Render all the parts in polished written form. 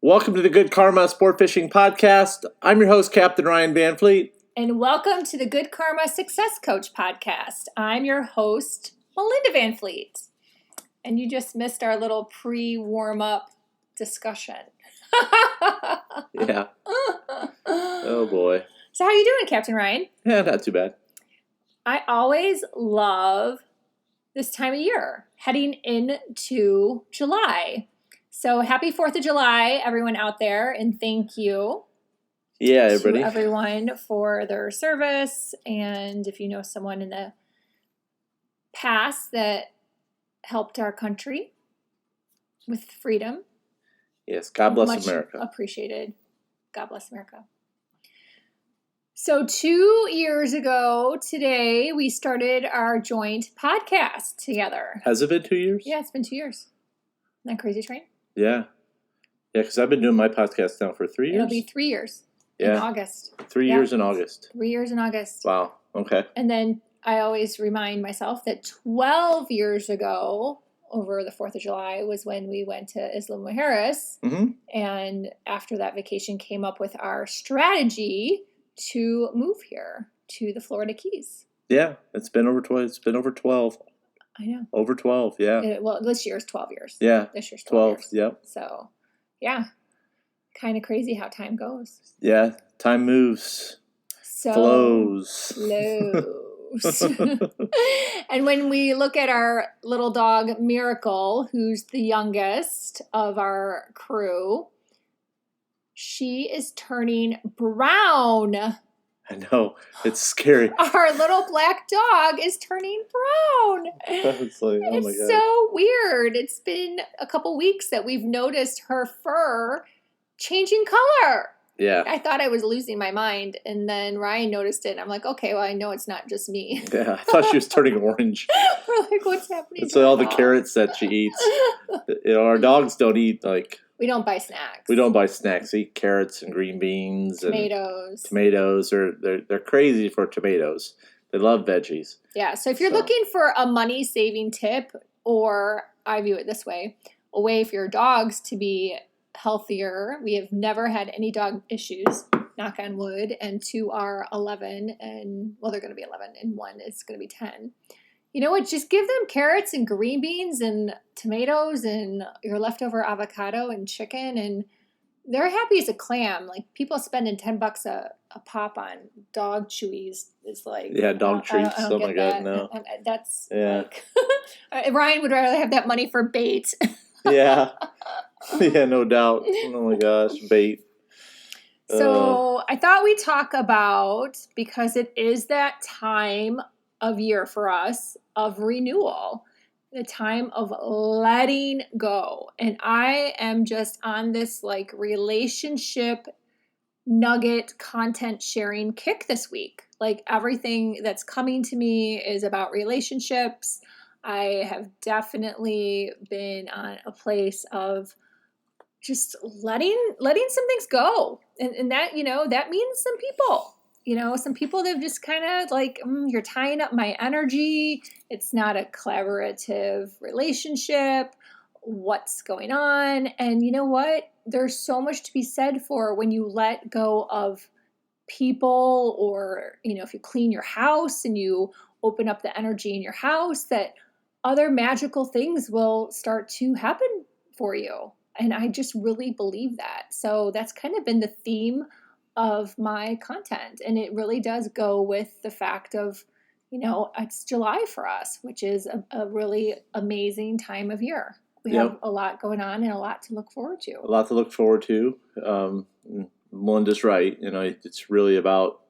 Welcome to the Good Karma Sport Fishing Podcast. I'm your host, Captain Ryan Van Fleet. And welcome to the Good Karma Success Coach Podcast. I'm your host, Melinda Van Fleet. And you just missed our little pre-warm-up discussion. Yeah. Oh, boy. So how you doing, Captain Ryan? Yeah, not too bad. I always love this time of year, heading into July. So happy 4th of July, everyone out there, and thank you. Yeah, everybody. To everyone for their service. And if you know someone in the past that helped our country with freedom. Yes, God bless much America. Appreciated. God bless America. So 2 years ago today, we started our joint podcast together. Has it been 2 years? Yeah, it's been 2 years. Isn't that crazy, Train? Yeah. Yeah, because I've been doing my podcast now for 3 years. It'll be 3 years in August. 3 years in August. 3 years in August. Wow. Okay. And then I always remind myself that 12 years ago, over the 4th of July, was when we went to Isla Mujeres. Mm-hmm. And after that vacation, came up with our strategy to move here to the Florida Keys. Yeah, it's been over 12. It's been over 12. I know. Over 12, yeah. Well, this year's 12 years. Yeah. This year's 12 years. Yep. So, yeah. Kind of crazy how time goes. Yeah, time moves. So flows. And when we look at our little dog, Miracle, who's the youngest of our crew, she is turning brown. I know. It's scary. Our little black dog is turning brown. It's like, oh my God. It's so weird. It's been a couple weeks that we've noticed her fur changing color. Yeah. I thought I was losing my mind, and then Ryan noticed it, and I'm like, okay, well, I know it's not just me. Yeah, I thought she was turning orange. We're like, what's happening? It's all the carrots that she eats. Our dogs don't eat, we don't buy snacks. We don't buy snacks. They eat carrots and green beans. Tomatoes. And tomatoes. They're crazy for tomatoes. They love veggies. Yeah, so if you're looking for a money-saving tip, or I view it this way, a way for your dogs to be healthier. We have never had any dog issues, knock on wood, and 2 are 11, and well, they're going to be 11, and 1 is going to be 10. You know what? Just give them carrots and green beans and tomatoes and your leftover avocado and chicken, and they're happy as a clam. Like, people spending $10 a pop on dog chewies is like, yeah, dog treats. I don't oh my get God, no. That's like Ryan would rather have that money for bait. Yeah. Yeah, no doubt. Oh my gosh, bait. So I thought we'd talk about, because it is that time of year for us of renewal, the time of letting go. And I am just on this relationship nugget content sharing kick this week. Everything that's coming to me is about relationships. I have definitely been on a place of just letting some things go. And that, that means some people, some people that have just kind of you're tying up my energy. It's not a collaborative relationship. What's going on? And you know what? There's so much to be said for when you let go of people, or, if you clean your house and you open up the energy in your house, that other magical things will start to happen for you. And I just really believe that. So that's kind of been the theme of my content. And it really does go with the fact of, it's July for us, which is a really amazing time of year. We have a lot going on and a lot to look forward to. A lot to look forward to. Melinda's right. It's really about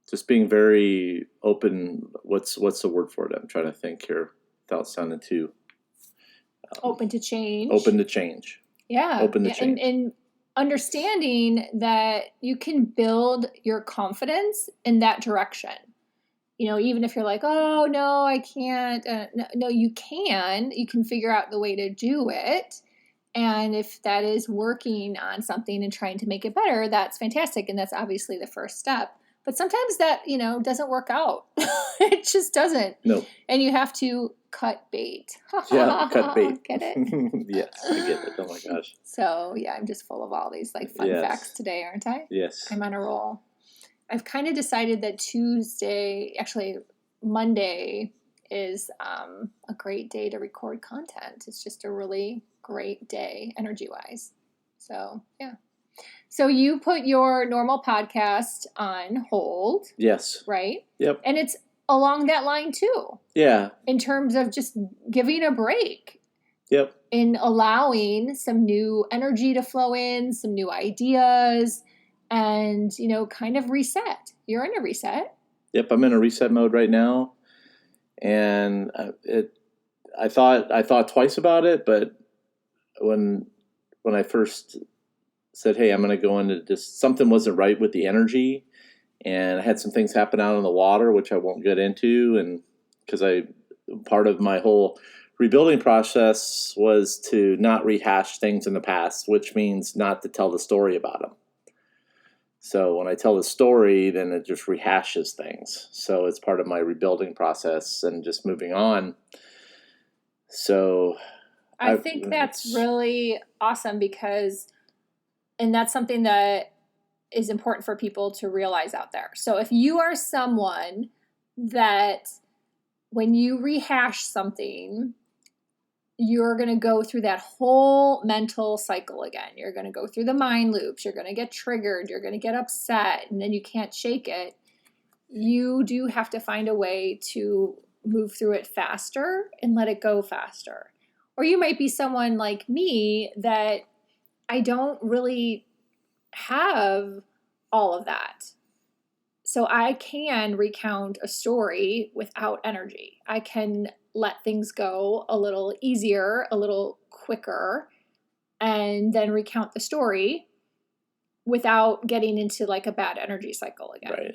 just being very open. What's the word for it? I'm trying to think here without sounding too open to change. Open to change. Yeah. Open to change. And understanding that you can build your confidence in that direction. Even if you're like, oh, no, I can't. No, you can. You can figure out the way to do it. And if that is working on something and trying to make it better, that's fantastic. And that's obviously the first step. But sometimes that, doesn't work out. It just doesn't. No. And you have to cut bait. Yeah, cut bait. Get it? Yes, I get it. Oh my gosh. So yeah, I'm just full of all these like fun facts today, aren't I? Yes. I'm on a roll. I've kind of decided that Monday is a great day to record content. It's just a really great day energy-wise. So yeah. So you put your normal podcast on hold. Yes. Right? Yep. And it's along that line too. Yeah. In terms of just giving a break. Yep. In allowing some new energy to flow in, some new ideas, and, kind of reset. You're in a reset. Yep, I'm in a reset mode right now. And I thought twice about it, but when I first said, hey, I'm going to go into this, something wasn't right with the energy, and I had some things happen out on the water, which I won't get into, and because part of my whole rebuilding process was to not rehash things in the past, which means not to tell the story about them. So when I tell the story, then it just rehashes things. So it's part of my rebuilding process and just moving on. So I think that's really awesome and that's something that is important for people to realize out there. So if you are someone that when you rehash something, you're going to go through that whole mental cycle again. You're going to go through the mind loops. You're going to get triggered. You're going to get upset, and then you can't shake it. You do have to find a way to move through it faster and let it go faster. Or you might be someone like me that I don't really have all of that. So I can recount a story without energy. I can let things go a little easier, a little quicker, and then recount the story without getting into like a bad energy cycle again. Right.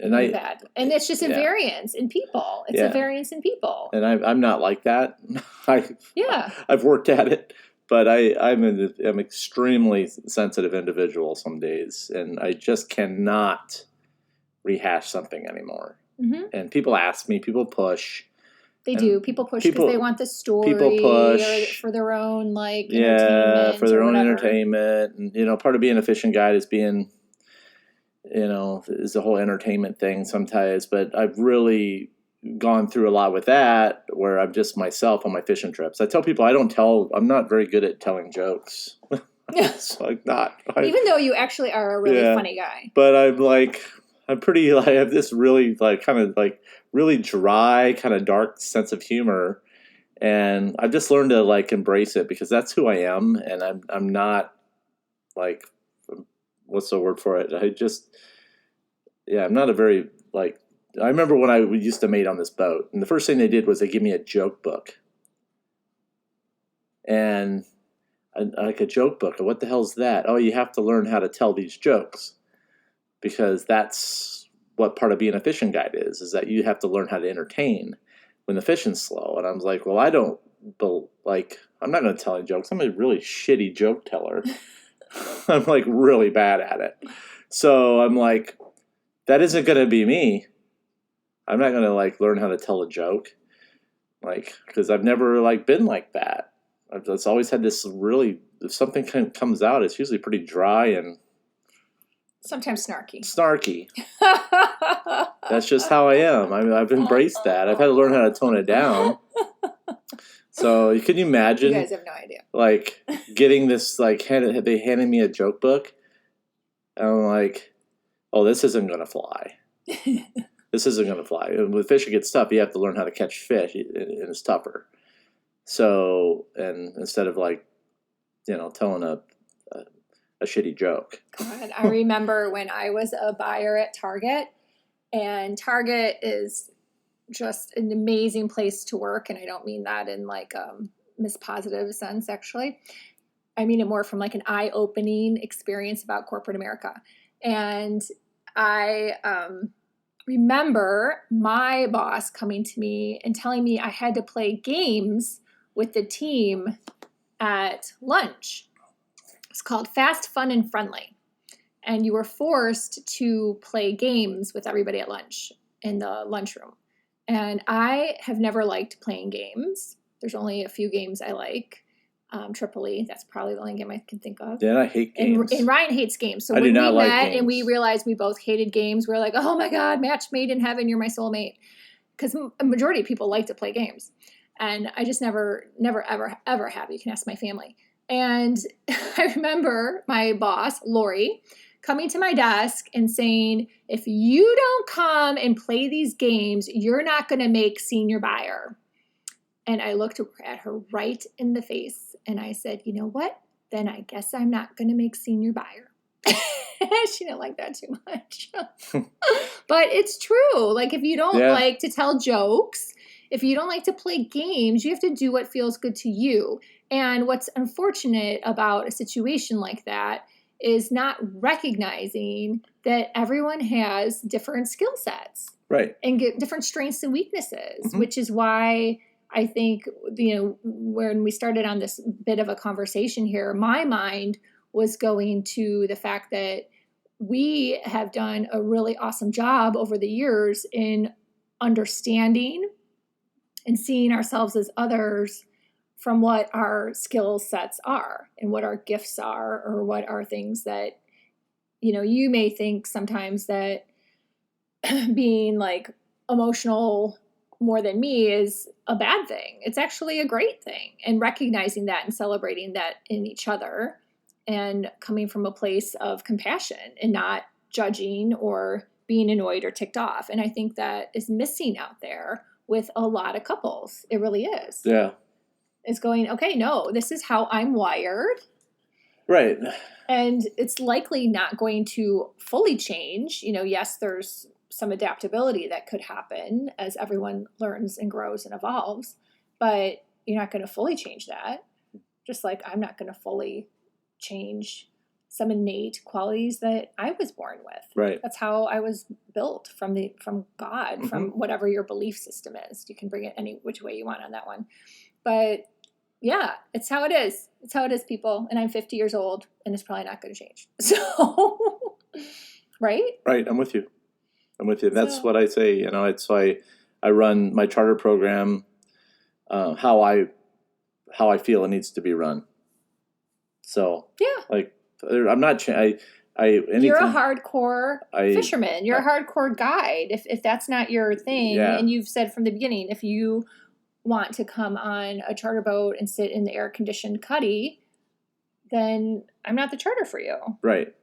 And it's just a variance in people. It's a variance in people. And I'm not like that. Yeah. I've worked at it, but I'm an extremely sensitive individual some days, and I just cannot rehash something anymore. Mm-hmm. And people ask me, people push. They do. People push because they want the story. People push or for their own entertainment. For their own whatever. entertainment. And part of being a fishing guide is being, is the whole entertainment thing sometimes. But I've really gone through a lot with that, where I'm just myself on my fishing trips. I tell people I'm not very good at telling jokes. So even though you actually are a really funny guy. But I'm pretty, I have this really really dry, kind of dark sense of humor. And I've just learned to embrace it, because that's who I am. And I'm not what's the word for it? I'm not a very I remember when I used to mate on this boat, and the first thing they did was they gave me a joke book. And a joke book, what the hell's that? Oh, you have to learn how to tell these jokes, because that's what part of being a fishing guide is that you have to learn how to entertain when the fishing's slow. And I was like, well, I'm not going to tell any jokes. I'm a really shitty joke teller. I'm really bad at it. So I'm like, that isn't going to be me. I'm not going to learn how to tell a joke, because I've never been like that. I've just always had this if something comes out, it's usually pretty dry and sometimes snarky. That's just how I am. I've embraced that. I've had to learn how to tone it down. So can you imagine? You guys have no idea. Getting this they handed me a joke book, and I'm like, oh, this isn't gonna fly. This isn't gonna fly. And with fishing, it's tough. You have to learn how to catch fish, and it's tougher. So, and instead of telling a shitty joke. God, I remember when I was a buyer at Target, and Target is just an amazing place to work. And I don't mean that in mispositive sense, actually. I mean it more from an eye-opening experience about corporate America. And I remember my boss coming to me and telling me I had to play games with the team at lunch. It's called Fast, Fun, and Friendly. And you were forced to play games with everybody at lunch in the lunchroom. And I have never liked playing games. There's only a few games I like. Tripoli. That's probably the only game I can think of. Yeah, I hate games. And Ryan hates games. So I when do not we like met games. and we realized we both hated games, we were like, oh my God, match made in heaven, you're my soulmate. Because a majority of people like to play games. And I just never, ever have. You can ask my family. And I remember my boss, Lori, coming to my desk and saying, if you don't come and play these games, you're not going to make senior buyer. And I looked at her right in the face and I said, you know what? Then I guess I'm not going to make senior buyer. She didn't like that too much. But it's true. Like, if you don't like to tell jokes, if you don't like to play games, you have to do what feels good to you. And what's unfortunate about a situation like that is not recognizing that everyone has different skill sets. Right. And get different strengths and weaknesses, which is why I think, when we started on this bit of a conversation here, my mind was going to the fact that we have done a really awesome job over the years in understanding and seeing ourselves as others from what our skill sets are and what our gifts are, or what are things that, you may think sometimes that being like emotional more than me is a bad thing. It's actually a great thing. And recognizing that and celebrating that in each other, and coming from a place of compassion and not judging or being annoyed or ticked off. And I think that is missing out there with a lot of couples. It really is. Yeah. It's going, okay, no, this is how I'm wired. Right. And it's likely not going to fully change. Yes, there's some adaptability that could happen as everyone learns and grows and evolves, but you're not going to fully change that. Just like I'm not going to fully change some innate qualities that I was born with. Right. That's how I was built from God, from whatever your belief system is. You can bring it any which way you want on that one. But yeah, it's how it is. It's how it is, people. And I'm 50 years old, and it's probably not going to change. So, right? Right. I'm with you. That's what I say. It's why I run my charter program how I feel it needs to be run. So like I'm not. You're a hardcore fisherman. You're a hardcore guide. If that's not your thing, and you've said from the beginning, if you want to come on a charter boat and sit in the air-conditioned cuddy, then I'm not the charter for you. Right.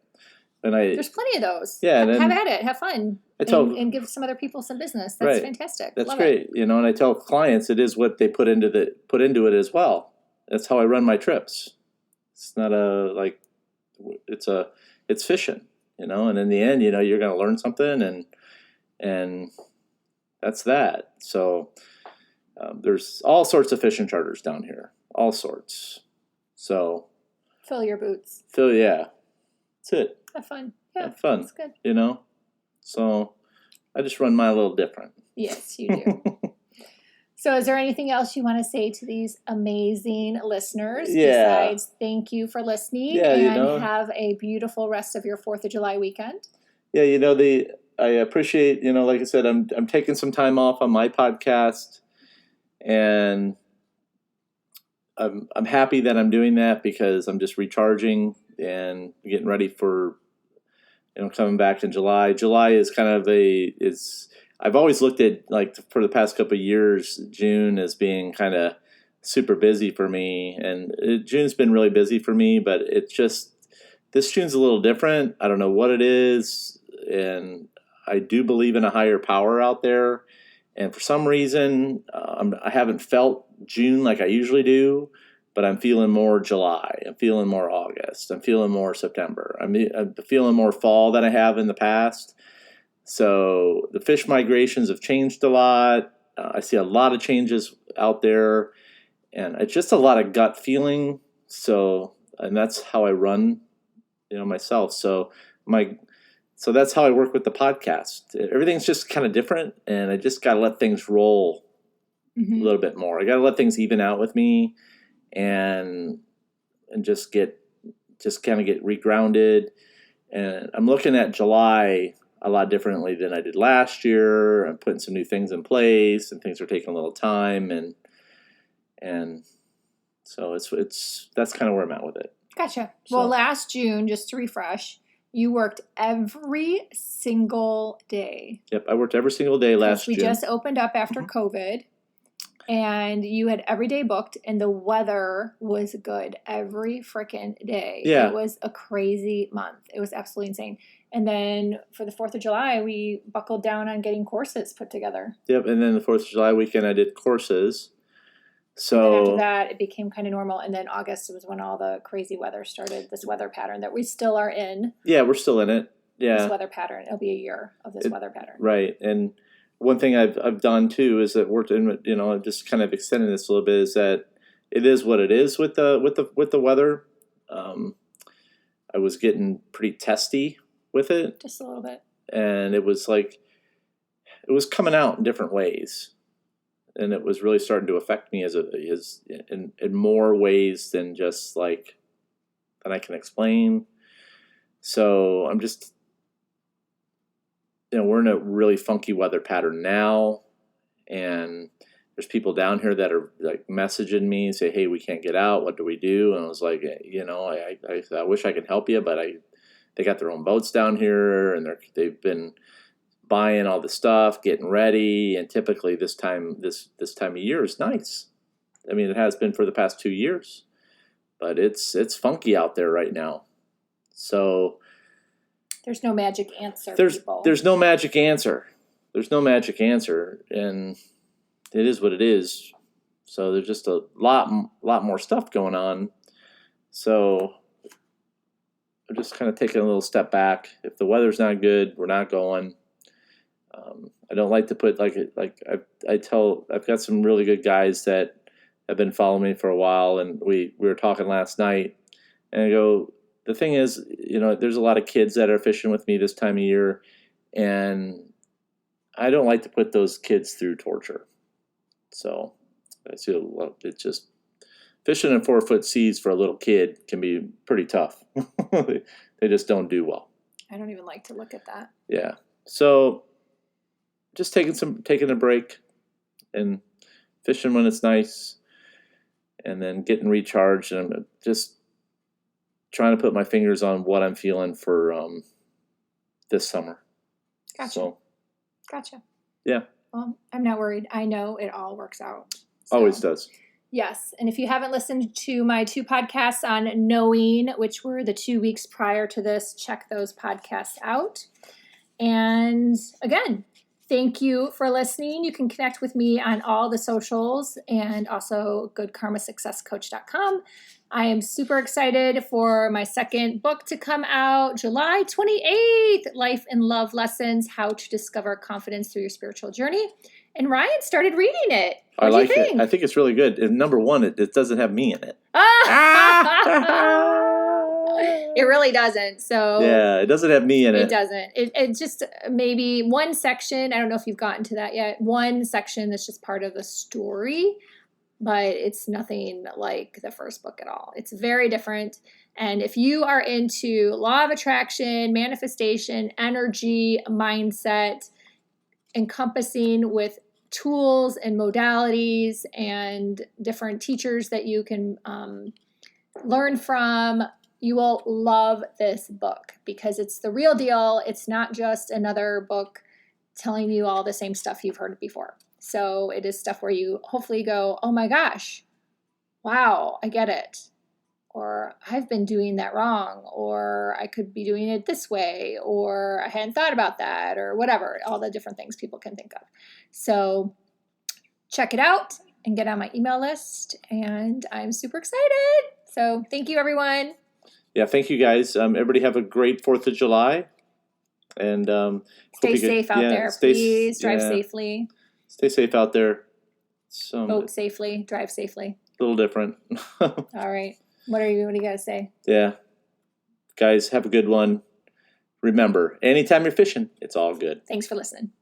And there's plenty of those. Yeah, have at it. Have fun. And give some other people some business. That's fantastic. That's great. And I tell clients it is what they put into it as well. That's how I run my trips. It's not it's fishing, and in the end, you're going to learn something, and that's that. So there's all sorts of fishing charters down here, all sorts. So fill your boots. Yeah, that's it. Have fun. Yeah, have fun. That's good. So I just run mine a little different. Yes, you do. So is there anything else you want to say to these amazing listeners besides thank you for listening and have a beautiful rest of your 4th of July weekend? Yeah, I appreciate, like I said, I'm taking some time off on my podcast, and I'm happy that I'm doing that because I'm just recharging and getting ready for coming back in July. July is kind of I've always looked at, like, for the past couple of years, June as being kind of super busy for me. And June's been really busy for me, but this June's a little different. I don't know what it is. And I do believe in a higher power out there. And for some reason, I haven't felt June like I usually do, but I'm feeling more July. I'm feeling more August. I'm feeling more September. I'm feeling more fall than I have in the past. So the fish migrations have changed a lot. I see a lot of changes out there, and it's just a lot of gut feeling. And that's how I run, myself. So that's how I work with the podcast. Everything's just kind of different, and I just got to let things roll a little bit more. I got to let things even out with me, and just kind of get regrounded. And I'm looking at July a lot differently than I did last year. I'm putting some new things in place, and things are taking a little time, and So that's kind of where I'm at with it. Gotcha. So- Well, last June, just to refresh, you worked every single day. Yep, I worked every single day last We June. just opened up after COVID, and you had every day booked, and the weather was good every freaking day. Yeah. It was a crazy month. It was absolutely insane. And then for the 4th of July, we buckled down on getting courses put together. Yep, and then the 4th of July weekend I did courses. And then after So that, it became kind of normal. And then August was when all the crazy weather started, this weather pattern that we still are in. yeah, we're still in it. Yeah. This weather pattern. It'll be a year of this weather pattern. Right. And one thing I've done too is that worked in, I'm just kind of extending this a little bit, is that it is what it is with the weather. I was getting pretty testy with it, Just a little bit. and it was coming out in different ways, and it was really starting to affect me in more ways than just like that I can explain. So I'm just, we're in a really funky weather pattern now, and there's people down here that are like messaging me and say, "Hey, we can't get out. What do we do?" And I was like, I wish I could help you, but they got their own boats down here, and they've been buying all the stuff, getting ready, and typically this time of year is nice. I mean, it has been for the past 2 years, but it's funky out there right now. So There's no magic answer, people. There's no magic answer. There's no magic answer, and it is what it is. So there's just a lot more stuff going on. So I'm just kind of taking a little step back. If the weather's not good, we're not going. I don't like to put I've got some really good guys that have been following me for a while, and we were talking last night, and I go, the thing is, there's a lot of kids that are fishing with me this time of year, and I don't like to put those kids through torture. So I see it's just fishing in 4-foot seas for a little kid can be pretty tough. They just don't do well. I don't even like to look at that. Yeah. So just taking a break and fishing when it's nice, and then getting recharged, and I'm just trying to put my fingers on what I'm feeling for this summer. Gotcha. So, Gotcha. yeah. Well, I'm not worried. I know it all works out. So. Always does. Yes. And if you haven't listened to my 2 podcasts on knowing, which were the 2 weeks prior to this, check those podcasts out. And again, thank you for listening. You can connect with me on all the socials and also goodkarmasuccesscoach.com. I am super excited for my second book to come out July 28th, Life and Love Lessons, How to Discover Confidence Through Your Spiritual Journey. And Ryan started reading it. What do you think? I think it's really good. And number one, it doesn't have me in it. It really doesn't. So yeah, it doesn't have me in it. It doesn't. It just maybe one section. I don't know if you've gotten to that yet. One section that's just part of the story, but it's nothing like the first book at all. It's very different. And if you are into law of attraction, manifestation, energy, mindset, encompassing with tools and modalities and different teachers that you can learn from, you will love this book because it's the real deal. It's not just another book telling you all the same stuff you've heard before. So it is stuff where you hopefully go, oh my gosh, wow, I get it. Or I've been doing that wrong, or I could be doing it this way, or I hadn't thought about that, or whatever, all the different things people can think of. So check it out and get on my email list, and I'm super excited. So thank you, everyone. Yeah, thank you guys. Everybody have a great 4th of July. And stay safe out there. Please drive safely. Stay safe out there. Boat safely, drive safely. A little different. All right. What do you got to say? Yeah. Guys, have a good one. Remember, anytime you're fishing, it's all good. Thanks for listening.